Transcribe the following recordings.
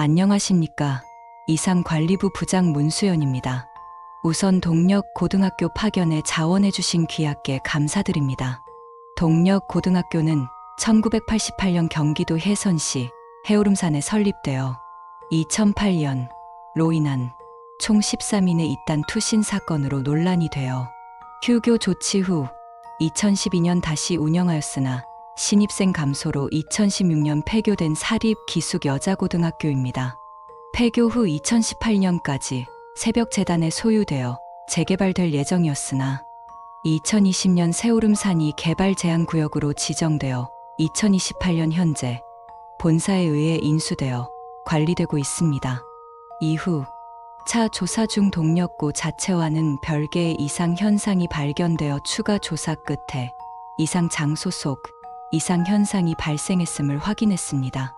안녕하십니까. 이상관리부 부장 문수연입니다. 우선 동력 고등학교 파견에 자원해주신 귀하께 감사드립니다. 동력 고등학교는 1988년 경기도 혜선시 해오름산에 설립되어 2008년로 인한 총 13인의 잇단 투신 사건으로 논란이 되어 휴교 조치 후 2012년 다시 운영하였으나 신입생 감소로 2016년 폐교된 사립 기숙 여자고등학교입니다. 폐교 후 2018년까지 새벽재단에 소유되어 재개발될 예정이었으나 2020년 새오름산이 개발 제한 구역으로 지정되어 2028년 현재 본사에 의해 인수되어 관리되고 있습니다. 이후 차 조사 중 동력고 자체와는 별개의 이상 현상이 발견되어 추가 조사 끝에 이상 장소 속 이상 현상이 발생했음을 확인했습니다.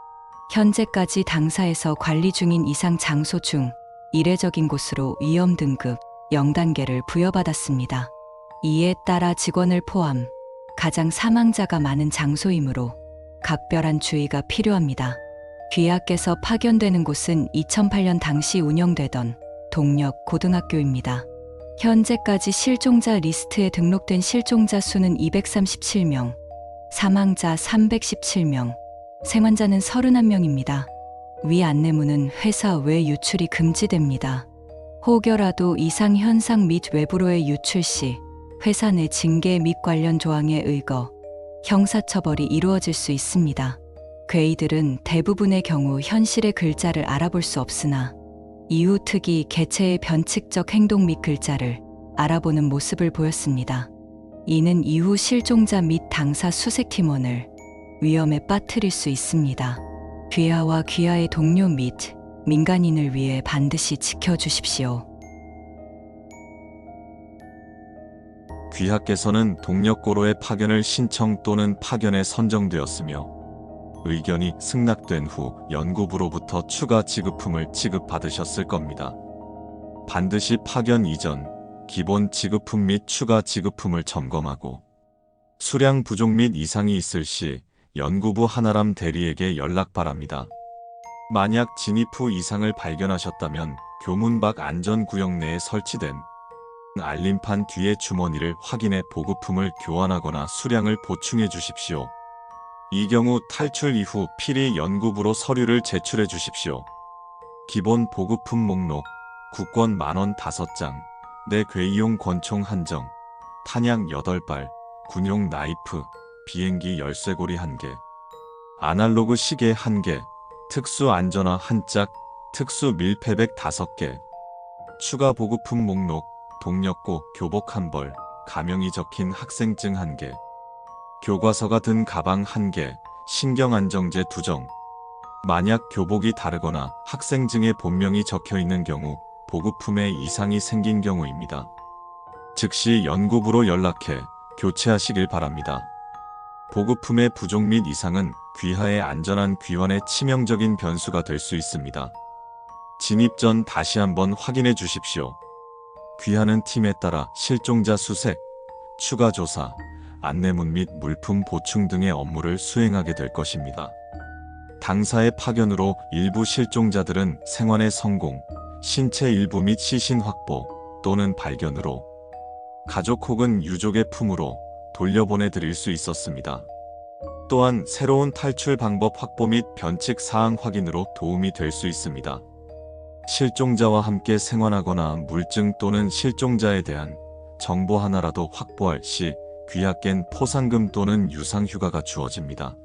현재까지 당사에서 관리 중인 이상 장소 중 이례적인 곳으로 위험 등급 0단계를 부여받았습니다. 이에 따라 직원을 포함 가장 사망자가 많은 장소이므로 각별한 주의가 필요합니다. 귀하께서 파견되는 곳은 2008년 당시 운영되던 동력 고등학교입니다. 현재까지 실종자 리스트에 등록된 실종자 수는 237명, 사망자 317명, 생환자는 31명입니다. 위 안내문은 회사 외 유출이 금지됩니다. 혹여라도 이상 현상 및 외부로의 유출 시 회사 내 징계 및 관련 조항에 의거 형사처벌이 이루어질 수 있습니다. 괴이들은 대부분의 경우 현실의 글자를 알아볼 수 없으나 이후 특이 개체의 변칙적 행동 및 글자를 알아보는 모습을 보였습니다. 이는 이후 실종자 및 당사 수색팀원을 위험에 빠뜨릴 수 있습니다. 귀하와 귀하의 동료 및 민간인을 위해 반드시 지켜주십시오. 귀하께서는 동력고로의 파견을 신청 또는 파견에 선정되었으며 의견이 승낙된 후 연구부로부터 추가 지급품을 지급받으셨을 겁니다. 반드시 파견 이전 기본 지급품 및 추가 지급품을 점검하고 수량 부족 및 이상이 있을 시 연구부 하나람 대리에게 연락 바랍니다. 만약 진입 후 이상을 발견하셨다면 교문 밖 안전구역 내에 설치된 알림판 뒤의 주머니를 확인해 보급품을 교환하거나 수량을 보충해 주십시오. 이 경우 탈출 이후 필히 연구부로 서류를 제출해 주십시오. 기본 보급품 목록, 국권 만원 5장, 내 괴이용 권총 한정, 탄약 8발, 군용 나이프, 비행기 열쇠고리 1개, 아날로그 시계 1개, 특수 안전화 1짝, 특수 밀폐백 5개, 추가 보급품 목록, 동력고 교복 1벌, 가명이 적힌 학생증 1개, 교과서가 든 가방 1개, 신경안정제 2정. 만약 교복이 다르거나 학생증에 본명이 적혀 있는 경우 보급품에 이상이 생긴 경우입니다. 즉시 연구부로 연락해 교체하시길 바랍니다. 보급품의 부족 및 이상은 귀하의 안전한 귀환에 치명적인 변수가 될 수 있습니다. 진입 전 다시 한번 확인해 주십시오. 귀하는 팀에 따라 실종자 수색, 추가 조사, 안내문 및 물품 보충 등의 업무를 수행하게 될 것입니다. 당사의 파견으로 일부 실종자들은 생환의 성공, 신체 일부 및 시신 확보 또는 발견으로 가족 혹은 유족의 품으로 돌려보내드릴 수 있었습니다. 또한 새로운 탈출 방법 확보 및 변칙 사항 확인으로 도움이 될 수 있습니다. 실종자와 함께 생환하거나 물증 또는 실종자에 대한 정보 하나라도 확보할 시 귀하께는 포상금 또는 유상휴가가 주어집니다.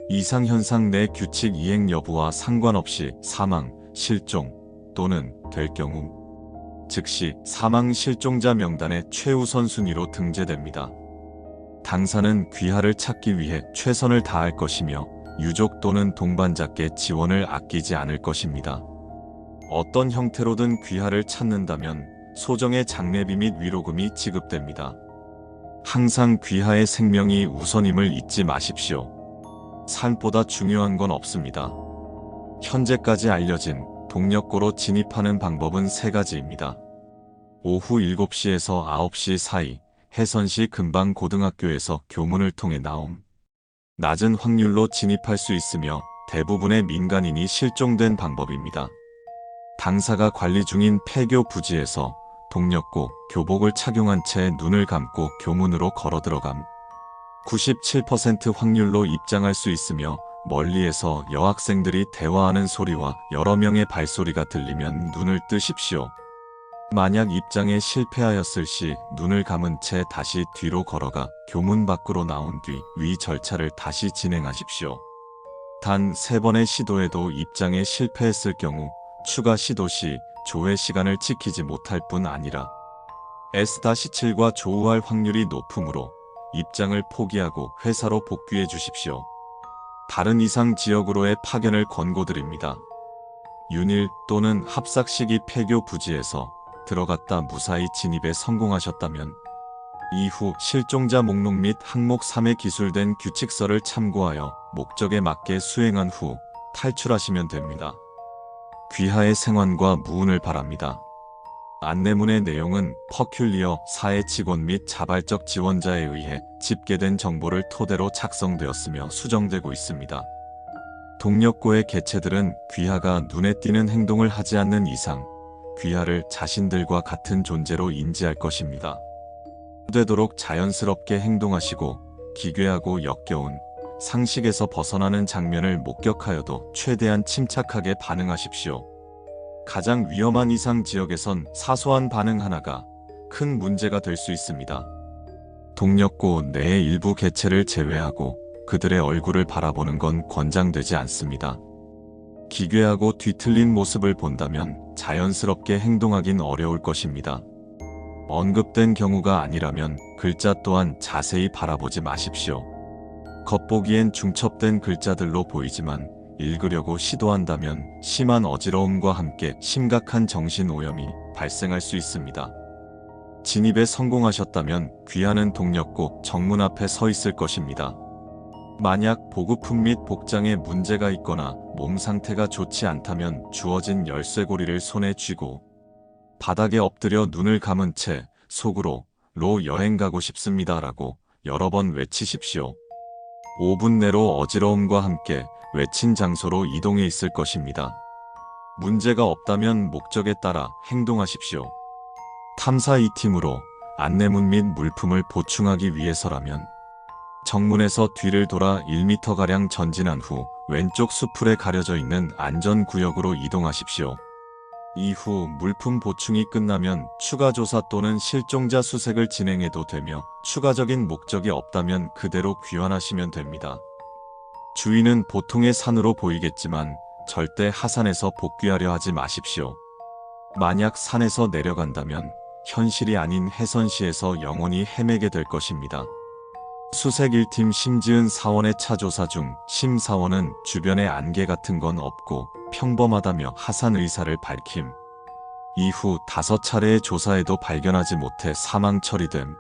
이상현상 내 규칙 이행 여부와 상관없이 사망, 실종 또는 될 경우 즉시 사망 실종자 명단에 최우선 순위로 등재됩니다. 당사는 귀하를 찾기 위해 최선을 다할 것이며 유족 또는 동반자께 지원을 아끼지 않을 것입니다. 어떤 형태로든 귀하를 찾는다면 소정의 장례비 및 위로금이 지급됩니다. 항상 귀하의 생명이 우선임을 잊지 마십시오. 삶보다 중요한 건 없습니다. 현재까지 알려진 동력고로 진입하는 방법은 3가지입니다. 오후 7시에서 9시 사이 혜선시 금방고등학교에서 교문을 통해 나옴. 낮은 확률로 진입할 수 있으며 대부분의 민간인이 실종된 방법입니다. 당사가 관리 중인 폐교 부지에서 동력고 교복을 착용한 채 눈을 감고 교문으로 걸어 들어감. 97% 확률로 입장할 수 있으며 멀리에서 여학생들이 대화하는 소리와 여러 명의 발소리가 들리면 눈을 뜨십시오. 만약 입장에 실패하였을 시 눈을 감은 채 다시 뒤로 걸어가 교문 밖으로 나온 뒤 위 절차를 다시 진행하십시오. 단 3번의 시도에도 입장에 실패했을 경우 추가 시도 시 조회 시간을 지키지 못할 뿐 아니라 S-7과 조우할 확률이 높으므로 입장을 포기하고 회사로 복귀해 주십시오. 다른 이상 지역으로의 파견을 권고드립니다. 윤일 또는 합삭 시기 폐교 부지에서 들어갔다 무사히 진입에 성공하셨다면 이후 실종자 목록 및 항목 3에 기술된 규칙서를 참고하여 목적에 맞게 수행한 후 탈출하시면 됩니다. 귀하의 생환과 무운을 바랍니다. 안내문의 내용은 퍼큘리어 사회 직원 및 자발적 지원자에 의해 집계된 정보를 토대로 작성되었으며 수정되고 있습니다. 동력고의 개체들은 귀하가 눈에 띄는 행동을 하지 않는 이상 귀하를 자신들과 같은 존재로 인지할 것입니다. 되도록 자연스럽게 행동하시고 기괴하고 역겨운 상식에서 벗어나는 장면을 목격하여도 최대한 침착하게 반응하십시오. 가장 위험한 이상 지역에선 사소한 반응 하나가 큰 문제가 될 수 있습니다. 동력고 내의 일부 개체를 제외하고 그들의 얼굴을 바라보는 건 권장되지 않습니다. 기괴하고 뒤틀린 모습을 본다면 자연스럽게 행동하긴 어려울 것입니다. 언급된 경우가 아니라면 글자 또한 자세히 바라보지 마십시오. 겉보기엔 중첩된 글자들로 보이지만 읽으려고 시도한다면 심한 어지러움과 함께 심각한 정신오염이 발생할 수 있습니다. 진입에 성공하셨다면 귀하는 동력고 정문 앞에 서 있을 것입니다. 만약 보급품 및 복장에 문제가 있거나 몸 상태가 좋지 않다면 주어진 열쇠고리를 손에 쥐고 바닥에 엎드려 눈을 감은 채 속으로 로 여행 가고 싶습니다 라고 여러 번 외치십시오. 5분 내로 어지러움과 함께 외친 장소로 이동해 있을 것입니다. 문제가 없다면 목적에 따라 행동하십시오. 탐사 2팀으로 안내문 및 물품을 보충하기 위해서라면 정문에서 뒤를 돌아 1m가량 전진한 후 왼쪽 수풀에 가려져 있는 안전구역으로 이동하십시오. 이후 물품 보충이 끝나면 추가 조사 또는 실종자 수색을 진행해도 되며 추가적인 목적이 없다면 그대로 귀환하시면 됩니다. 주위는 보통의 산으로 보이겠지만 절대 하산에서 복귀하려 하지 마십시오. 만약 산에서 내려간다면 현실이 아닌 해선시에서 영원히 헤매게 될 것입니다. 수색 1팀 심지은 사원의 차조사 중 심 사원은 주변에 안개 같은 건 없고 평범하다며 하산 의사를 밝힘. 이후 5차례의 조사에도 발견하지 못해 사망 처리됨.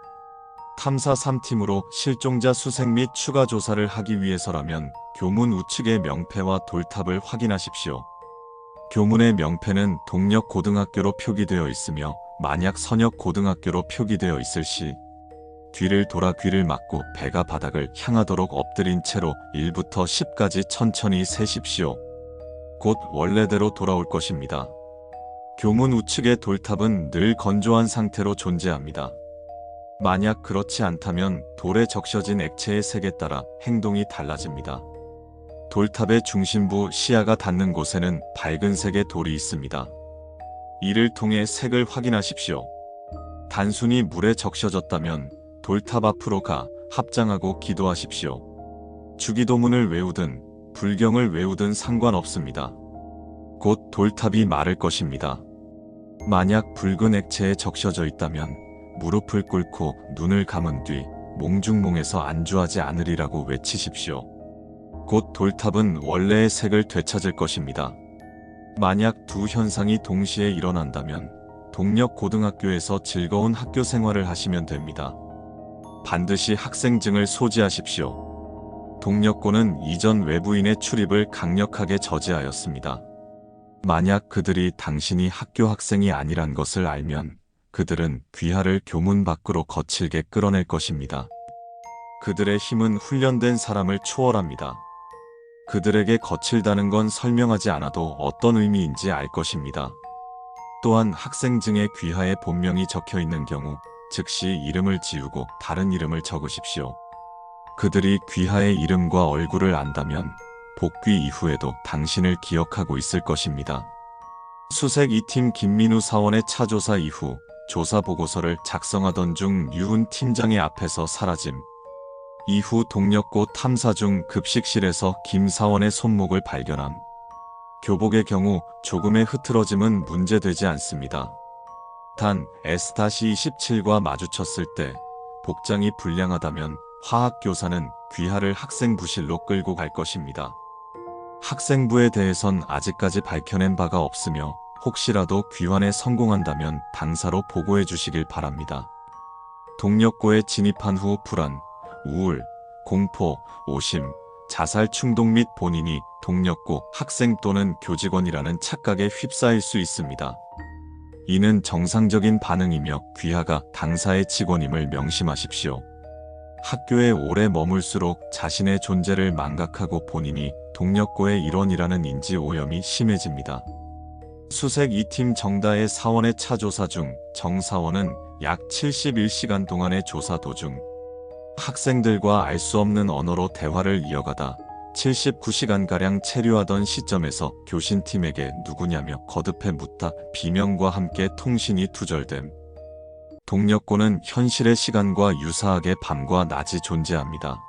탐사 3팀으로 실종자 수색 및 추가 조사를 하기 위해서라면 교문 우측의 명패와 돌탑을 확인하십시오. 교문의 명패는 동력고등학교로 표기되어 있으며 만약 선역고등학교로 표기되어 있을 시 뒤를 돌아 귀를 막고 배가 바닥을 향하도록 엎드린 채로 1부터 10까지 천천히 세십시오. 곧 원래대로 돌아올 것입니다. 교문 우측의 돌탑은 늘 건조한 상태로 존재합니다. 만약 그렇지 않다면 돌에 적셔진 액체의 색에 따라 행동이 달라집니다. 돌탑의 중심부 시야가 닿는 곳에는 밝은 색의 돌이 있습니다. 이를 통해 색을 확인하십시오. 단순히 물에 적셔졌다면 돌탑 앞으로 가 합장하고 기도하십시오. 주기도문을 외우든 불경을 외우든 상관없습니다. 곧 돌탑이 마를 것입니다. 만약 붉은 액체에 적셔져 있다면 무릎을 꿇고 눈을 감은 뒤 몽중몽에서 안주하지 않으리라고 외치십시오. 곧 돌탑은 원래의 색을 되찾을 것입니다. 만약 두 현상이 동시에 일어난다면 동력고등학교에서 즐거운 학교 생활을 하시면 됩니다. 반드시 학생증을 소지하십시오. 동력고는 이전 외부인의 출입을 강력하게 저지하였습니다. 만약 그들이 당신이 학교 학생이 아니란 것을 알면 그들은 귀하를 교문 밖으로 거칠게 끌어낼 것입니다. 그들의 힘은 훈련된 사람을 초월합니다. 그들에게 거칠다는 건 설명하지 않아도 어떤 의미인지 알 것입니다. 또한 학생증에 귀하의 본명이 적혀 있는 경우 즉시 이름을 지우고 다른 이름을 적으십시오. 그들이 귀하의 이름과 얼굴을 안다면 복귀 이후에도 당신을 기억하고 있을 것입니다. 수색 2팀 김민우 사원의 차조사 이후 조사 보고서를 작성하던 중 유훈 팀장의 앞에서 사라짐. 이후 동력고 탐사 중 급식실에서 김 사원의 손목을 발견함. 교복의 경우 조금의 흐트러짐은 문제되지 않습니다. 단 S-27과 마주쳤을 때 복장이 불량하다면 화학교사는 귀하를 학생부실로 끌고 갈 것입니다. 학생부에 대해선 아직까지 밝혀낸 바가 없으며 혹시라도 귀환에 성공한다면 당사로 보고해 주시길 바랍니다. 동력고에 진입한 후 불안, 우울, 공포, 오심, 자살 충동 및 본인이 동력고 학생 또는 교직원이라는 착각에 휩싸일 수 있습니다. 이는 정상적인 반응이며 귀하가 당사의 직원임을 명심하십시오. 학교에 오래 머물수록 자신의 존재를 망각하고 본인이 동력고의 일원이라는 인지 오염이 심해집니다. 수색 2팀 정다의 사원의 차조사 중 정사원은 약 71시간 동안의 조사 도중 학생들과 알 수 없는 언어로 대화를 이어가다 79시간가량 체류하던 시점에서 교신팀에게 누구냐며 거듭해 묻다 비명과 함께 통신이 두절됨. 동력고는 현실의 시간과 유사하게 밤과 낮이 존재합니다.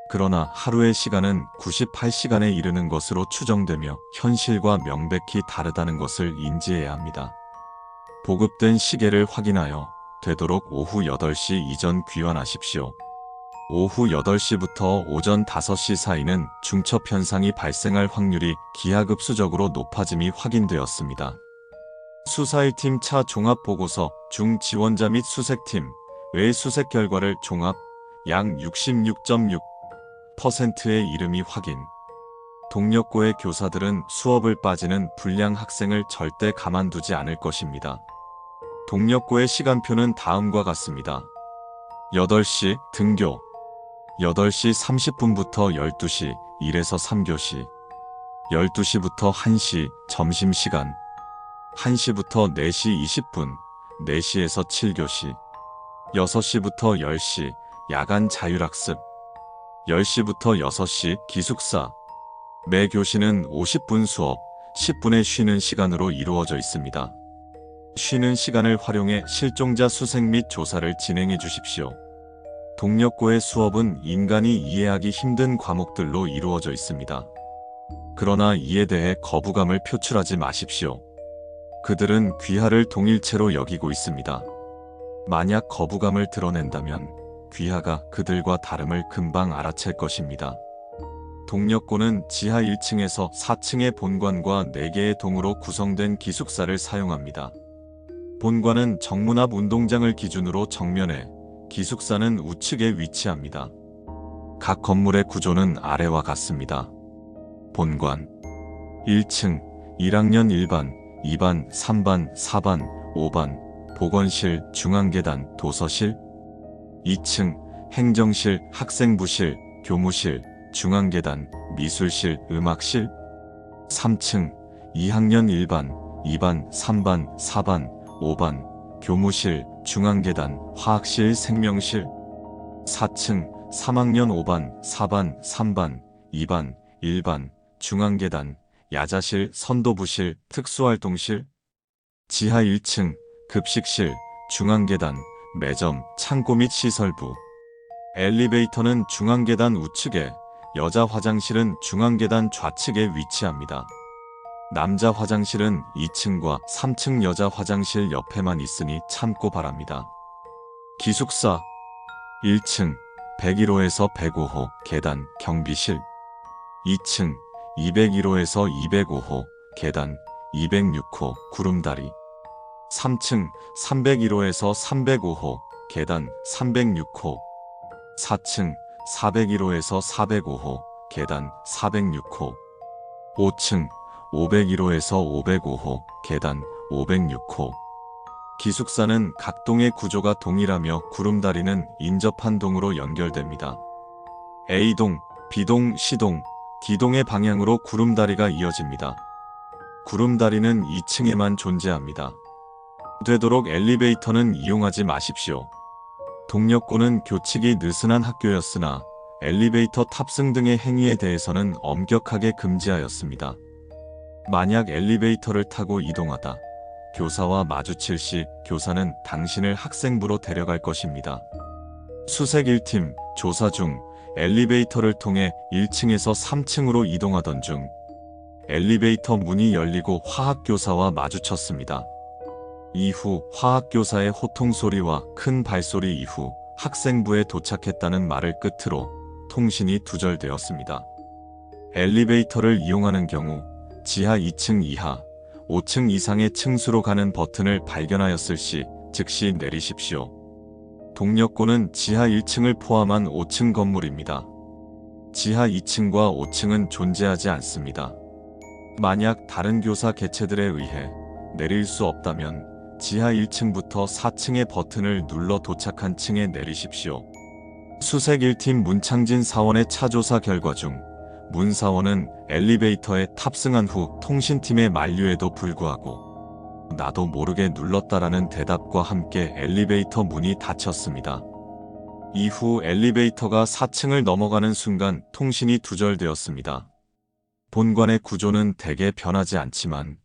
그러나 하루의 시간은 98시간에 이르는 것으로 추정되며 현실과 명백히 다르다는 것을 인지해야 합니다. 보급된 시계를 확인하여 되도록 오후 8시 이전 귀환하십시오. 오후 8시부터 오전 5시 사이는 중첩 현상이 발생할 확률이 기하급수적으로 높아짐이 확인되었습니다. 수사 1팀 차 종합보고서 중 지원자 및 수색팀 외 수색 결과를 종합 약 66.6%의 이름이 확인. 동력고의 교사들은 수업을 빠지는 불량 학생을 절대 가만두지 않을 것입니다. 동력고의 시간표는 다음과 같습니다. 8시 등교 8시 30분부터 12시 1에서 3교시 12시부터 1시 점심시간 1시부터 4시 20분 4시에서 7교시 6시부터 10시 야간 자율학습 10시부터 6시 기숙사 매 교시는 50분 수업 10분의 쉬는 시간으로 이루어져 있습니다. 쉬는 시간을 활용해 실종자 수색 및 조사를 진행해 주십시오. 동력고의 수업은 인간이 이해하기 힘든 과목들로 이루어져 있습니다. 그러나 이에 대해 거부감을 표출하지 마십시오. 그들은 귀하를 동일체로 여기고 있습니다. 만약 거부감을 드러낸다면 귀하가 그들과 다름을 금방 알아챌 것입니다. 동력고는 지하 1층에서 4층의 본관과 4개의 동으로 구성된 기숙사를 사용합니다. 본관은 정문 앞 운동장을 기준으로 정면에, 기숙사는 우측에 위치합니다. 각 건물의 구조는 아래와 같습니다. 본관 1층 1학년 1반, 2반, 3반, 4반, 5반 보건실, 중앙계단, 도서실 2층 행정실, 학생부실, 교무실, 중앙계단, 미술실, 음악실 3층 2학년 1반, 2반, 3반, 4반, 5반 교무실, 중앙계단, 화학실, 생명실 4층 3학년 5반, 4반, 3반, 2반, 1반, 중앙계단, 야자실, 선도부실, 특수활동실 지하 1층 급식실, 중앙계단, 매점, 창고 및 시설부 엘리베이터는 중앙계단 우측에, 여자 화장실은 중앙계단 좌측에 위치합니다. 남자 화장실은 2층과 3층 여자 화장실 옆에만 있으니 참고 바랍니다. 기숙사 1층 101호에서 105호 계단 경비실 2층 201호에서 205호 계단 206호 구름다리 3층 301호에서 305호 계단 306호 4층 401호에서 405호 계단 406호 5층 501호에서 505호 계단 506호 기숙사는 각 동의 구조가 동일하며 구름다리는 인접한 동으로 연결됩니다. A동, B동, C동, 기동의 방향으로 구름다리가 이어집니다. 구름다리는 2층에만 존재합니다. 되도록 엘리베이터는 이용하지 마십시오. 동력고는 교칙이 느슨한 학교였으나 엘리베이터 탑승 등의 행위에 대해서는 엄격하게 금지하였습니다. 만약 엘리베이터를 타고 이동하다 교사와 마주칠 시 교사는 당신을 학생부로 데려갈 것입니다. 수색 1팀 조사 중 엘리베이터를 통해 1층에서 3층으로 이동하던 중 엘리베이터 문이 열리고 화학교사와 마주쳤습니다. 이후 화학교사의 호통소리와 큰 발소리 이후 학생부에 도착했다는 말을 끝으로 통신이 두절되었습니다. 엘리베이터를 이용하는 경우 지하 2층 이하, 5층 이상의 층수로 가는 버튼을 발견하였을 시 즉시 내리십시오. 동력고는 지하 1층을 포함한 5층 건물입니다. 지하 2층과 5층은 존재하지 않습니다. 만약 다른 교사 개체들에 의해 내릴 수 없다면 지하 1층부터 4층의 버튼을 눌러 도착한 층에 내리십시오. 수색 1팀 문창진 사원의 차조사 결과 중 문사원은 엘리베이터에 탑승한 후 통신팀의 만류에도 불구하고 나도 모르게 눌렀다라는 대답과 함께 엘리베이터 문이 닫혔습니다. 이후 엘리베이터가 4층을 넘어가는 순간 통신이 두절되었습니다. 본관의 구조는 대개 변하지 않지만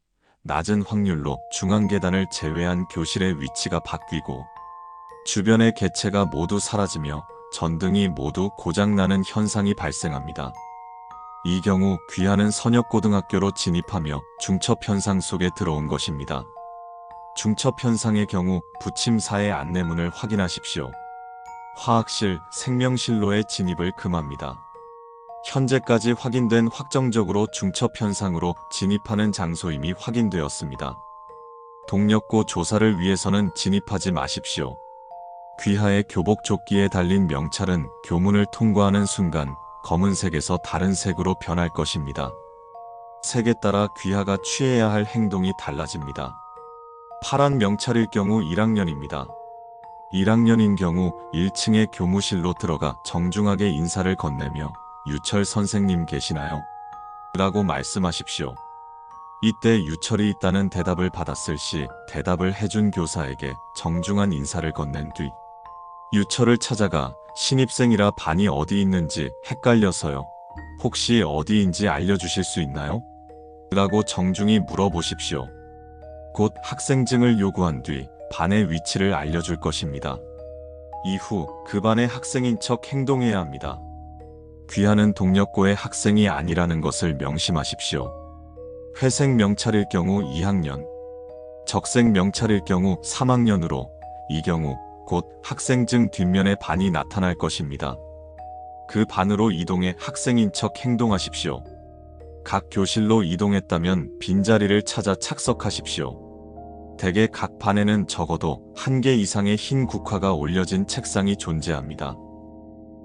낮은 확률로 중앙 계단을 제외한 교실의 위치가 바뀌고 주변의 개체가 모두 사라지며 전등이 모두 고장나는 현상이 발생합니다. 이 경우 귀하는 선역고등학교로 진입하며 중첩현상 속에 들어온 것입니다. 중첩현상의 경우 부침사의 안내문을 확인하십시오. 화학실, 생명실로의 진입을 금합니다. 현재까지 확인된 확정적으로 중첩현상으로 진입하는 장소임이 확인되었습니다. 동력고 조사를 위해서는 진입하지 마십시오. 귀하의 교복 조끼에 달린 명찰은 교문을 통과하는 순간 검은색에서 다른 색으로 변할 것입니다. 색에 따라 귀하가 취해야 할 행동이 달라집니다. 파란 명찰일 경우 1학년입니다. 1학년인 경우 1층의 교무실로 들어가 정중하게 인사를 건네며 유철 선생님 계시나요? 라고 말씀하십시오. 이때 유철이 있다는 대답을 받았을 시 대답을 해준 교사에게 정중한 인사를 건넨 뒤 유철을 찾아가 신입생이라 반이 어디 있는지 헷갈려서요. 혹시 어디인지 알려주실 수 있나요? 라고 정중히 물어보십시오. 곧 학생증을 요구한 뒤 반의 위치를 알려줄 것입니다. 이후 그 반의 학생인 척 행동해야 합니다. 귀하는 동력고의 학생이 아니라는 것을 명심하십시오. 회색 명찰일 경우 2학년, 적색 명찰일 경우 3학년으로 이 경우 곧 학생증 뒷면에 반이 나타날 것입니다. 그 반으로 이동해 학생인 척 행동하십시오. 각 교실로 이동했다면 빈자리를 찾아 착석하십시오. 대개 각 반에는 적어도 1개 이상의 흰 국화가 올려진 책상이 존재합니다.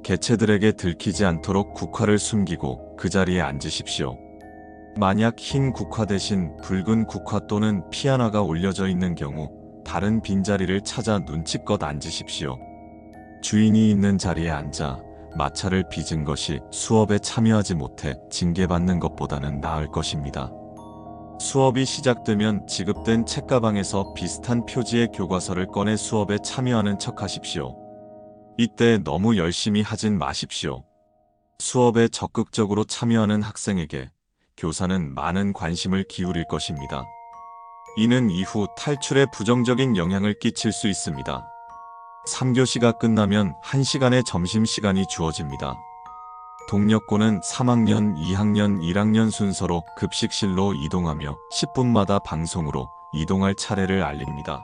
개체들에게 들키지 않도록 국화를 숨기고 그 자리에 앉으십시오. 만약 흰 국화 대신 붉은 국화 또는 피아나가 올려져 있는 경우 다른 빈자리를 찾아 눈치껏 앉으십시오. 주인이 있는 자리에 앉아 마찰을 빚은 것이 수업에 참여하지 못해 징계받는 것보다는 나을 것입니다. 수업이 시작되면 지급된 책가방에서 비슷한 표지의 교과서를 꺼내 수업에 참여하는 척하십시오. 이때 너무 열심히 하진 마십시오. 수업에 적극적으로 참여하는 학생에게 교사는 많은 관심을 기울일 것입니다. 이는 이후 탈출에 부정적인 영향을 끼칠 수 있습니다. 3교시가 끝나면 1시간의 점심시간이 주어집니다. 동력고는 3학년, 2학년, 1학년 순서로 급식실로 이동하며 10분마다 방송으로 이동할 차례를 알립니다.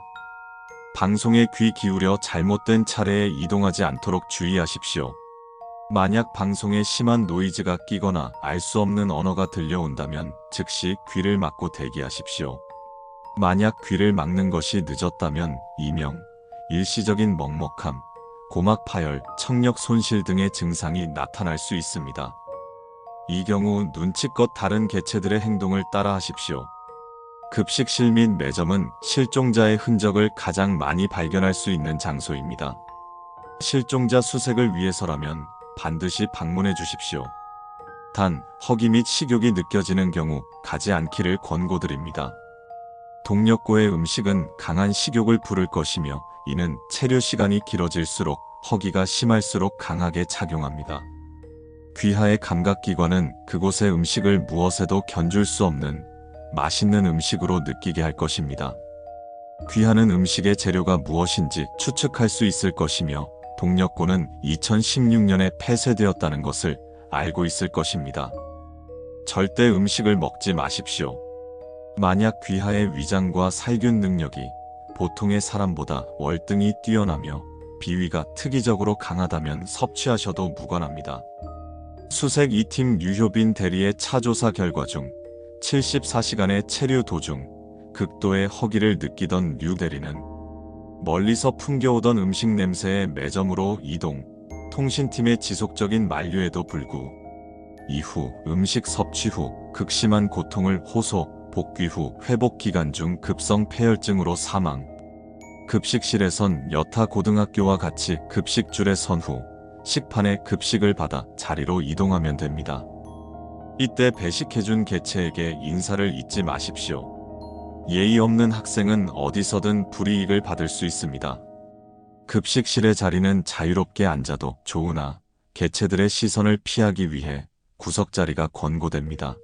방송에 귀 기울여 잘못된 차례에 이동하지 않도록 주의하십시오. 만약 방송에 심한 노이즈가 끼거나 알 수 없는 언어가 들려온다면 즉시 귀를 막고 대기하십시오. 만약 귀를 막는 것이 늦었다면 이명, 일시적인 먹먹함, 고막 파열, 청력 손실 등의 증상이 나타날 수 있습니다. 이 경우 눈치껏 다른 개체들의 행동을 따라하십시오. 급식실 및 매점은 실종자의 흔적을 가장 많이 발견할 수 있는 장소입니다. 실종자 수색을 위해서라면 반드시 방문해 주십시오. 단 허기 및 식욕이 느껴지는 경우 가지 않기를 권고드립니다. 동력고의 음식은 강한 식욕을 부를 것이며 이는 체류 시간이 길어질수록 허기가 심할수록 강하게 작용합니다. 귀하의 감각기관은 그곳의 음식을 무엇에도 견줄 수 없는 맛있는 음식으로 느끼게 할 것입니다. 귀하는 음식의 재료가 무엇인지 추측할 수 있을 것이며 동력고는 2016년에 폐쇄되었다는 것을 알고 있을 것입니다. 절대 음식을 먹지 마십시오. 만약 귀하의 위장과 살균 능력이 보통의 사람보다 월등히 뛰어나며 비위가 특이적으로 강하다면 섭취하셔도 무관합니다. 수색 2팀 유효빈 대리의 차조사 결과 중 74시간의 체류 도중 극도의 허기를 느끼던 류 대리는 멀리서 풍겨오던 음식 냄새의 매점으로 이동, 통신팀의 지속적인 만류에도 불구 이후 음식 섭취 후 극심한 고통을 호소, 복귀 후 회복 기간 중 급성 폐혈증으로 사망. 급식실에선 여타 고등학교와 같이 급식줄에 선 후 식판에 급식을 받아 자리로 이동하면 됩니다. 이때 배식해준 개체에게 인사를 잊지 마십시오. 예의 없는 학생은 어디서든 불이익을 받을 수 있습니다. 급식실의 자리는 자유롭게 앉아도 좋으나 개체들의 시선을 피하기 위해 구석자리가 권고됩니다.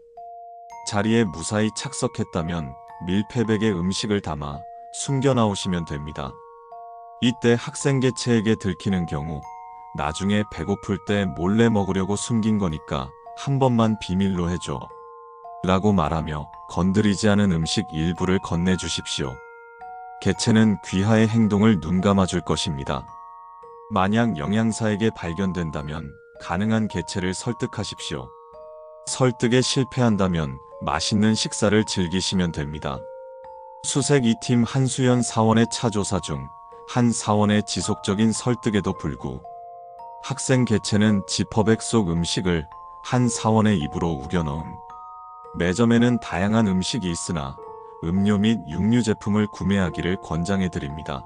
자리에 무사히 착석했다면 밀폐백에 음식을 담아 숨겨 나오시면 됩니다. 이때 학생 개체에게 들키는 경우 나중에 배고플 때 몰래 먹으려고 숨긴 거니까 한 번만 비밀로 해줘 라고 말하며 건드리지 않은 음식 일부를 건네주십시오. 개체는 귀하의 행동을 눈감아줄 것입니다. 만약 영양사에게 발견된다면 가능한 개체를 설득하십시오. 설득에 실패한다면 맛있는 식사를 즐기시면 됩니다. 수색 2팀 한수연 사원의 차조사 중 한 사원의 지속적인 설득에도 불구 학생 개체는 지퍼백 속 음식을 한 사원의 입으로 우겨넣음. 매점에는 다양한 음식이 있으나 음료 및 육류 제품을 구매하기를 권장해드립니다.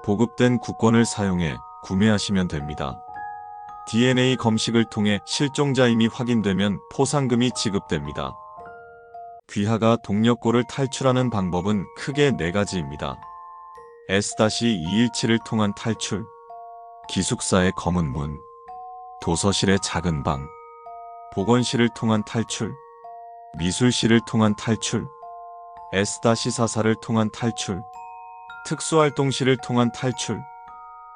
보급된 쿠폰을 사용해 구매하시면 됩니다. DNA 검식을 통해 실종자임이 확인되면 포상금이 지급됩니다. 귀하가 동력고를 탈출하는 방법은 크게 4가지입니다. S-217을 통한 탈출, 기숙사의 검은 문, 도서실의 작은 방, 보건실을 통한 탈출, 미술실을 통한 탈출, S-44를 통한 탈출, 특수활동실을 통한 탈출.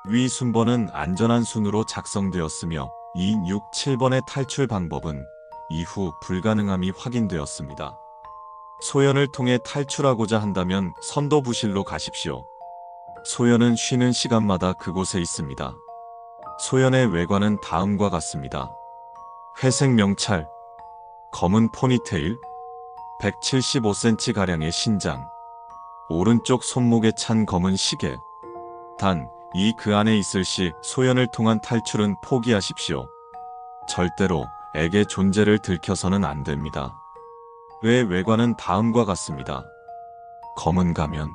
위 순번은 안전한 순으로 작성되었으며 267번의 탈출 방법은 이후 불가능함이 확인되었습니다. 소연을 통해 탈출하고자 한다면 선도부실로 가십시오. 소연은 쉬는 시간마다 그곳에 있습니다. 소연의 외관은 다음과 같습니다. 회색 명찰, 검은 포니테일, 175cm가량의 신장, 오른쪽 손목에 찬 검은 시계. 단, 그 안에 있을 시 소연을 통한 탈출은 포기하십시오. 절대로 액의 존재를 들켜서는 안 됩니다. 외관은 다음과 같습니다. 검은 가면.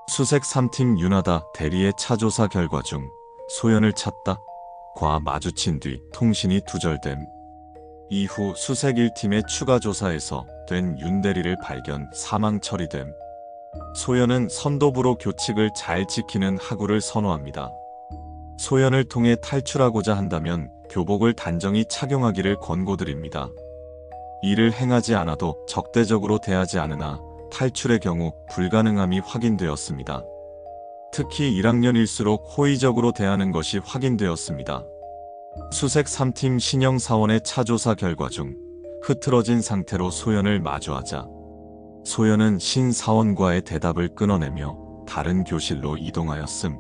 수색 3팀 윤하다 대리의 차조사 결과 중 소연을 찾다 과 마주친 뒤 통신이 두절됨. 이후 수색 1팀의 추가 조사에서 된 윤 대리를 발견 사망 처리됨. 소연은 선도부로 교칙을 잘 지키는 하구를 선호합니다. 소연을 통해 탈출하고자 한다면 교복을 단정히 착용하기를 권고드립니다. 이를 행하지 않아도 적대적으로 대하지 않으나 탈출의 경우 불가능함이 확인되었습니다. 특히 1학년일수록 호의적으로 대하는 것이 확인되었습니다. 수색 3팀 신영 사원의 차조사 결과 중 흐트러진 상태로 소연을 마주하자 소연은 신 사원과의 대답을 끊어내며 다른 교실로 이동하였음.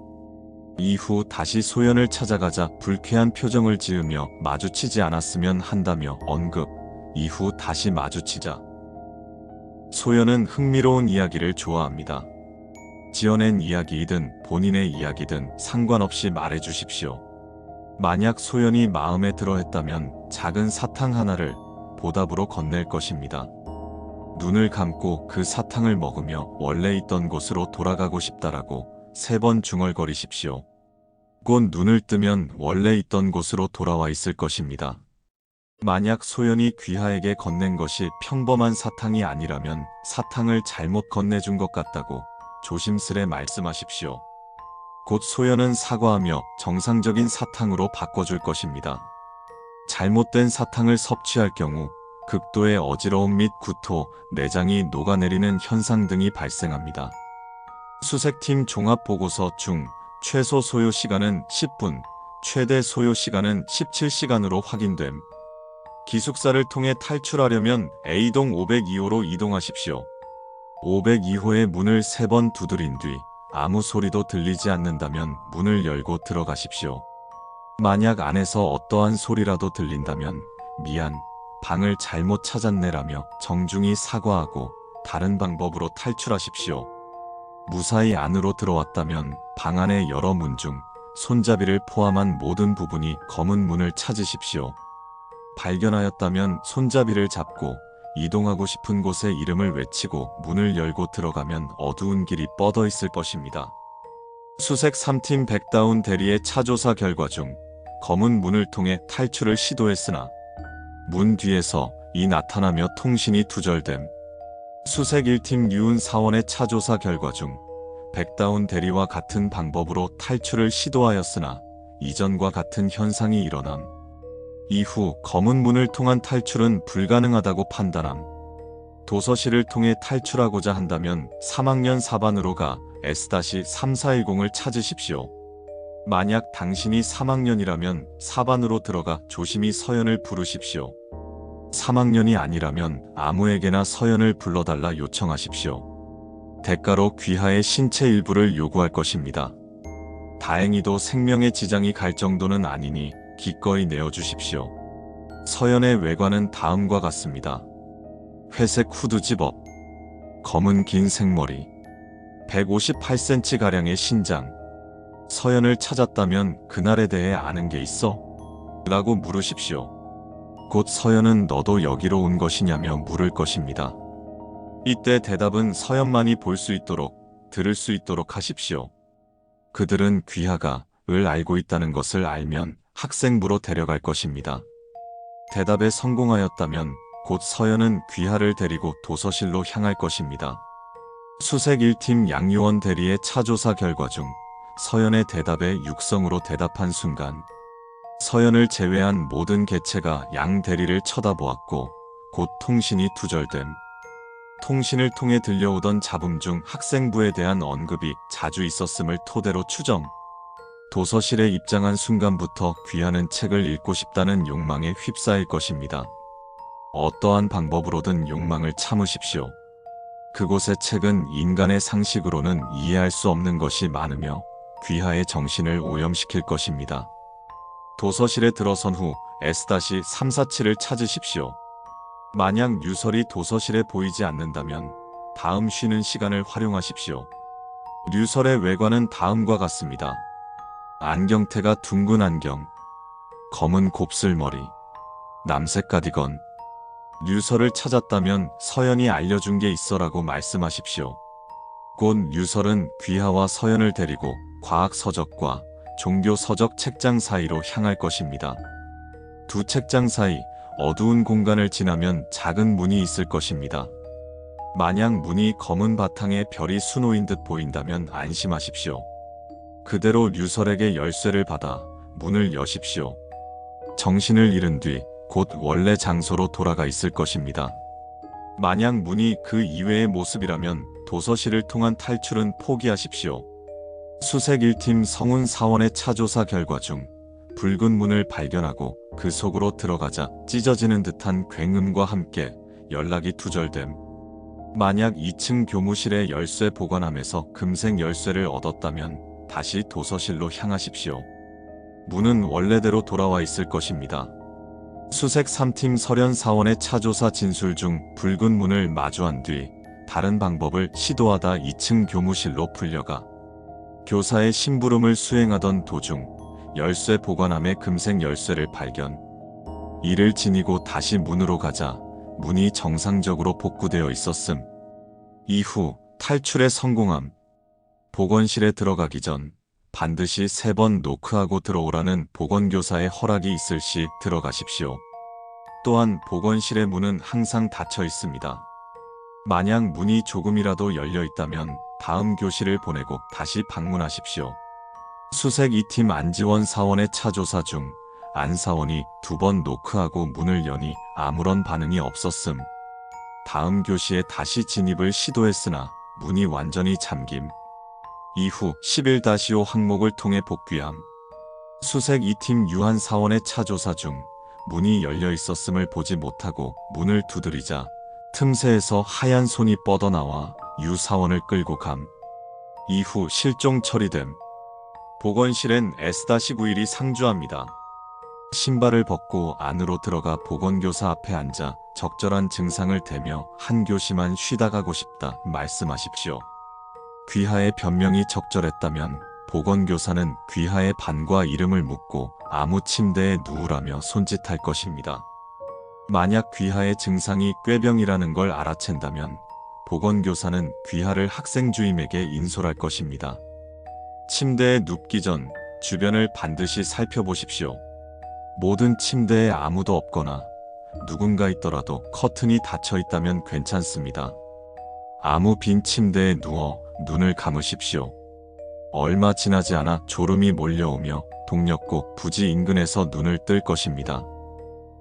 이후 다시 소연을 찾아가자 불쾌한 표정을 지으며 마주치지 않았으면 한다며 언급. 이후 다시 마주치자 소연은 흥미로운 이야기를 좋아합니다. 지어낸 이야기이든 본인의 이야기든 상관없이 말해주십시오. 만약 소연이 마음에 들어 했다면 작은 사탕 하나를 보답으로 건넬 것입니다. 눈을 감고 그 사탕을 먹으며 원래 있던 곳으로 돌아가고 싶다라고 3번 중얼거리십시오. 곧 눈을 뜨면 원래 있던 곳으로 돌아와 있을 것입니다. 만약 소연이 귀하에게 건넨 것이 평범한 사탕이 아니라면 사탕을 잘못 건네준 것 같다고 조심스레 말씀하십시오. 곧 소연은 사과하며 정상적인 사탕으로 바꿔줄 것입니다. 잘못된 사탕을 섭취할 경우 극도의 어지러움 및 구토, 내장이 녹아내리는 현상 등이 발생합니다. 수색팀 종합보고서 중 최소 소요 시간은 10분, 최대 소요 시간은 17시간으로 확인됨. 기숙사를 통해 탈출하려면 A동 502호로 이동하십시오. 502호의 문을 3번 두드린 뒤 아무 소리도 들리지 않는다면 문을 열고 들어가십시오. 만약 안에서 어떠한 소리라도 들린다면 미안, 방을 잘못 찾았네라며 정중히 사과하고 다른 방법으로 탈출하십시오. 무사히 안으로 들어왔다면 방 안의 여러 문 중 손잡이를 포함한 모든 부분이 검은 문을 찾으십시오. 발견하였다면 손잡이를 잡고 이동하고 싶은 곳의 이름을 외치고 문을 열고 들어가면 어두운 길이 뻗어 있을 것입니다. 수색 3팀 백다운 대리의 차조사 결과 중 검은 문을 통해 탈출을 시도했으나 문 뒤에서 이 나타나며 통신이 두절됨. 수색 1팀 유은 사원의 차조사 결과 중 백다운 대리와 같은 방법으로 탈출을 시도하였으나 이전과 같은 현상이 일어남. 이후 검은 문을 통한 탈출은 불가능하다고 판단함. 도서실을 통해 탈출하고자 한다면 3학년 4반으로 가 S-3410을 찾으십시오. 만약 당신이 3학년이라면 4반으로 들어가 조심히 서연을 부르십시오. 3학년이 아니라면 아무에게나 서연을 불러달라 요청하십시오. 대가로 귀하의 신체 일부를 요구할 것입니다. 다행히도 생명에 지장이 갈 정도는 아니니 기꺼이 내어주십시오. 서연의 외관은 다음과 같습니다. 회색 후드 집업, 검은 긴 생머리, 158cm가량의 신장. 서연을 찾았다면 그날에 대해 아는 게 있어? 라고 물으십시오. 곧 서연은 너도 여기로 온 것이냐며 물을 것입니다. 이때 대답은 서연만이 볼 수 있도록, 들을 수 있도록 하십시오. 그들은 귀하가 을 알고 있다는 것을 알면 학생부로 데려갈 것입니다. 대답에 성공하였다면 곧 서연은 귀하를 데리고 도서실로 향할 것입니다. 수색 1팀 양유원 대리의 차조사 결과 중 서연의 대답에 육성으로 대답한 순간 서연을 제외한 모든 개체가 양 대리를 쳐다보았고 곧 통신이 두절됨. 통신을 통해 들려오던 잡음 중 학생부에 대한 언급이 자주 있었음을 토대로 추정. 도서실에 입장한 순간부터 귀하는 책을 읽고 싶다는 욕망에 휩싸일 것입니다. 어떠한 방법으로든 욕망을 참으십시오. 그곳의 책은 인간의 상식으로는 이해할 수 없는 것이 많으며 귀하의 정신을 오염시킬 것입니다. 도서실에 들어선 후 S-347을 찾으십시오. 만약 류설이 도서실에 보이지 않는다면 다음 쉬는 시간을 활용하십시오. 류설의 외관은 다음과 같습니다. 안경테가 둥근 안경, 검은 곱슬머리, 남색 가디건. 류설을 찾았다면 서연이 알려준 게 있어라고 말씀하십시오. 곧 류설은 귀하와 서연을 데리고 과학서적과 종교서적 책장 사이로 향할 것입니다. 두 책장 사이 어두운 공간을 지나면 작은 문이 있을 것입니다. 만약 문이 검은 바탕에 별이 수놓인 듯 보인다면 안심하십시오. 그대로 류설에게 열쇠를 받아 문을 여십시오. 정신을 잃은 뒤 곧 원래 장소로 돌아가 있을 것입니다. 만약 문이 그 이외의 모습이라면 도서실을 통한 탈출은 포기하십시오. 수색 1팀 성운 사원의 차조사 결과 중 붉은 문을 발견하고 그 속으로 들어가자 찢어지는 듯한 굉음과 함께 연락이 두절됨. 만약 2층 교무실에 열쇠 보관함에서 금색 열쇠를 얻었다면 다시 도서실로 향하십시오. 문은 원래대로 돌아와 있을 것입니다. 수색 3팀 설현 사원의 차조사 진술 중 붉은 문을 마주한 뒤 다른 방법을 시도하다 2층 교무실로 풀려가 교사의 심부름을 수행하던 도중 열쇠 보관함에 금색 열쇠를 발견. 이를 지니고 다시 문으로 가자 문이 정상적으로 복구되어 있었음. 이후 탈출에 성공함. 보건실에 들어가기 전 반드시 3번 노크하고 들어오라는 보건교사의 허락이 있을 시 들어가십시오. 또한 보건실의 문은 항상 닫혀 있습니다. 만약 문이 조금이라도 열려 있다면 다음 교실을 보내고 다시 방문하십시오. 수색 2팀 안지원 사원의 차 조사 중 안 사원이 2번 노크하고 문을 여니 아무런 반응이 없었음. 다음 교시에 다시 진입을 시도했으나 문이 완전히 잠김. 이후 11-5 항목을 통해 복귀함. 수색 2팀 유한 사원의 차 조사 중 문이 열려 있었음을 보지 못하고 문을 두드리자 틈새에서 하얀 손이 뻗어나와 유 사원을 끌고 감. 이후 실종 처리됨. 보건실엔 S-91이 상주합니다. 신발을 벗고 안으로 들어가 보건교사 앞에 앉아 적절한 증상을 대며 한 교시만 쉬다 가고 싶다 말씀하십시오. 귀하의 변명이 적절했다면 보건교사는 귀하의 반과 이름을 묻고 아무 침대에 누우라며 손짓할 것입니다. 만약 귀하의 증상이 꾀병이라는 걸 알아챈다면 보건교사는 귀하를 학생 주임에게 인솔할 것입니다. 침대에 눕기 전 주변을 반드시 살펴보십시오. 모든 침대에 아무도 없거나 누군가 있더라도 커튼이 닫혀 있다면 괜찮습니다. 아무 빈 침대에 누워 눈을 감으십시오. 얼마 지나지 않아 졸음이 몰려오며 동력고 부지 인근에서 눈을 뜰 것입니다.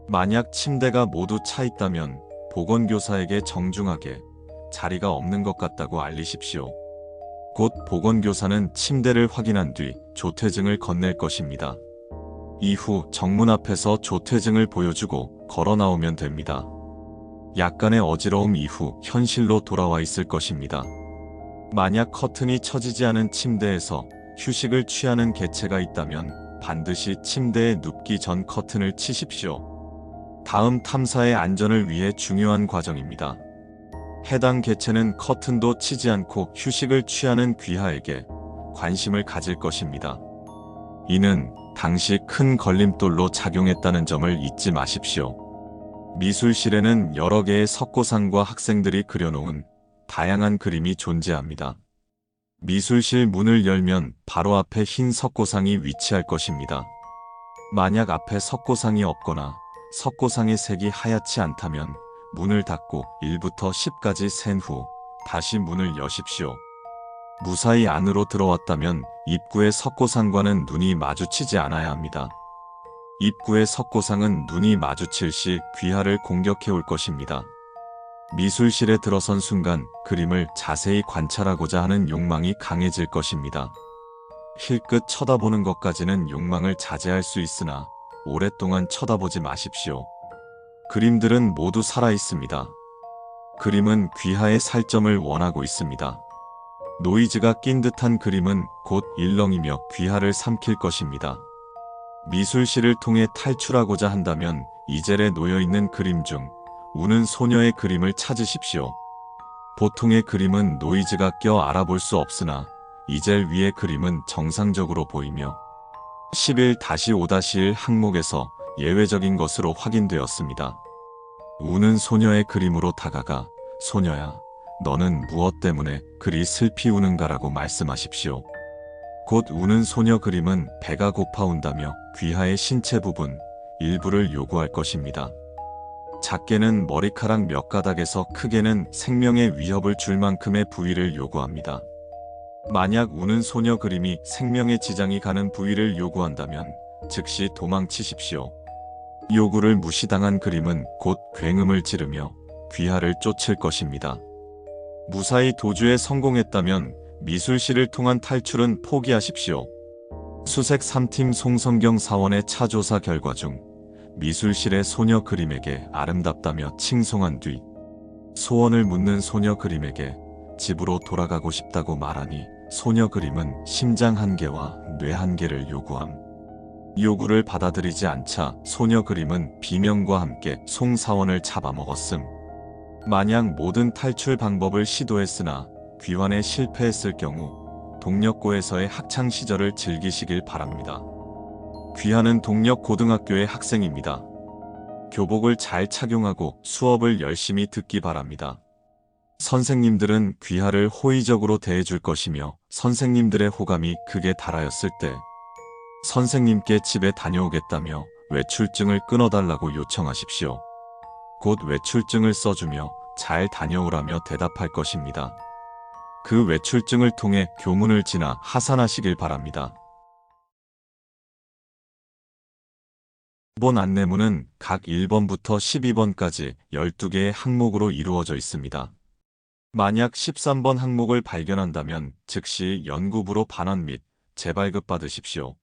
만약 침대가 모두 차 있다면 보건교사에게 정중하게 자리가 없는 것 같다고 알리십시오. 곧 보건교사는 침대를 확인한 뒤 조퇴증을 건넬 것입니다. 이후 정문 앞에서 조퇴증을 보여주고 걸어 나오면 됩니다. 약간의 어지러움 이후 현실로 돌아와 있을 것입니다. 만약 커튼이 쳐지지 않은 침대에서 휴식을 취하는 개체가 있다면 반드시 침대에 눕기 전 커튼을 치십시오. 다음 탐사의 안전을 위해 중요한 과정입니다. 해당 개체는 커튼도 치지 않고 휴식을 취하는 귀하에게 관심을 가질 것입니다. 이는 당시 큰 걸림돌로 작용했다는 점을 잊지 마십시오. 미술실에는 여러 개의 석고상과 학생들이 그려놓은 다양한 그림이 존재합니다. 미술실 문을 열면 바로 앞에 흰 석고상이 위치할 것입니다. 만약 앞에 석고상이 없거나 석고상의 색이 하얗지 않다면 문을 닫고 1부터 10까지 센 후 다시 문을 여십시오. 무사히 안으로 들어왔다면 입구의 석고상과는 눈이 마주치지 않아야 합니다. 입구의 석고상은 눈이 마주칠 시 귀하를 공격해 올 것입니다. 미술실에 들어선 순간 그림을 자세히 관찰하고자 하는 욕망이 강해질 것입니다. 힐끗 쳐다보는 것까지는 욕망을 자제할 수 있으나 오랫동안 쳐다보지 마십시오. 그림들은 모두 살아 있습니다. 그림은 귀하의 살점을 원하고 있습니다. 노이즈가 낀 듯한 그림은 곧 일렁이며 귀하를 삼킬 것입니다. 미술실을 통해 탈출하고자 한다면 이젤에 놓여있는 그림 중 우는 소녀의 그림을 찾으십시오. 보통의 그림은 노이즈가 껴 알아볼 수 없으나 이젤 위의 그림은 정상적으로 보이며 11-5-1 항목에서 예외적인 것으로 확인되었습니다. 우는 소녀의 그림으로 다가가 소녀야, 너는 무엇 때문에 그리 슬피 우는가라고 말씀하십시오. 곧 우는 소녀 그림은 배가 고파온다며 귀하의 신체 부분 일부를 요구할 것입니다. 작게는 머리카락 몇 가닥에서 크게는 생명의 위협을 줄 만큼의 부위를 요구합니다. 만약 우는 소녀 그림이 생명의 지장이 가는 부위를 요구한다면 즉시 도망치십시오. 요구를 무시당한 그림은 곧 굉음을 지르며 귀하를 쫓을 것입니다. 무사히 도주에 성공했다면 미술실을 통한 탈출은 포기하십시오. 수색 3팀 송성경 사원의 차 조사 결과 중 미술실의 소녀 그림에게 아름답다며 칭송한 뒤 소원을 묻는 소녀 그림에게 집으로 돌아가고 싶다고 말하니 소녀 그림은 심장 1개와 뇌 1개를 요구함. 요구를 받아들이지 않자 소녀 그림은 비명과 함께 송 사원을 잡아먹었음. 만약 모든 탈출 방법을 시도했으나 귀환에 실패했을 경우 동력고에서의 학창 시절을 즐기시길 바랍니다. 귀환은 동력고등학교의 학생입니다. 교복을 잘 착용하고 수업을 열심히 듣기 바랍니다. 선생님들은 귀하를 호의적으로 대해줄 것이며 선생님들의 호감이 극에 달하였을 때 선생님께 집에 다녀오겠다며 외출증을 끊어달라고 요청하십시오. 곧 외출증을 써주며 잘 다녀오라며 대답할 것입니다. 그 외출증을 통해 교문을 지나 하산하시길 바랍니다. 이번 안내문은 각 1번부터 12번까지 12개의 항목으로 이루어져 있습니다. 만약 13번 항목을 발견한다면 즉시 연구부로 반환 및 재발급 받으십시오.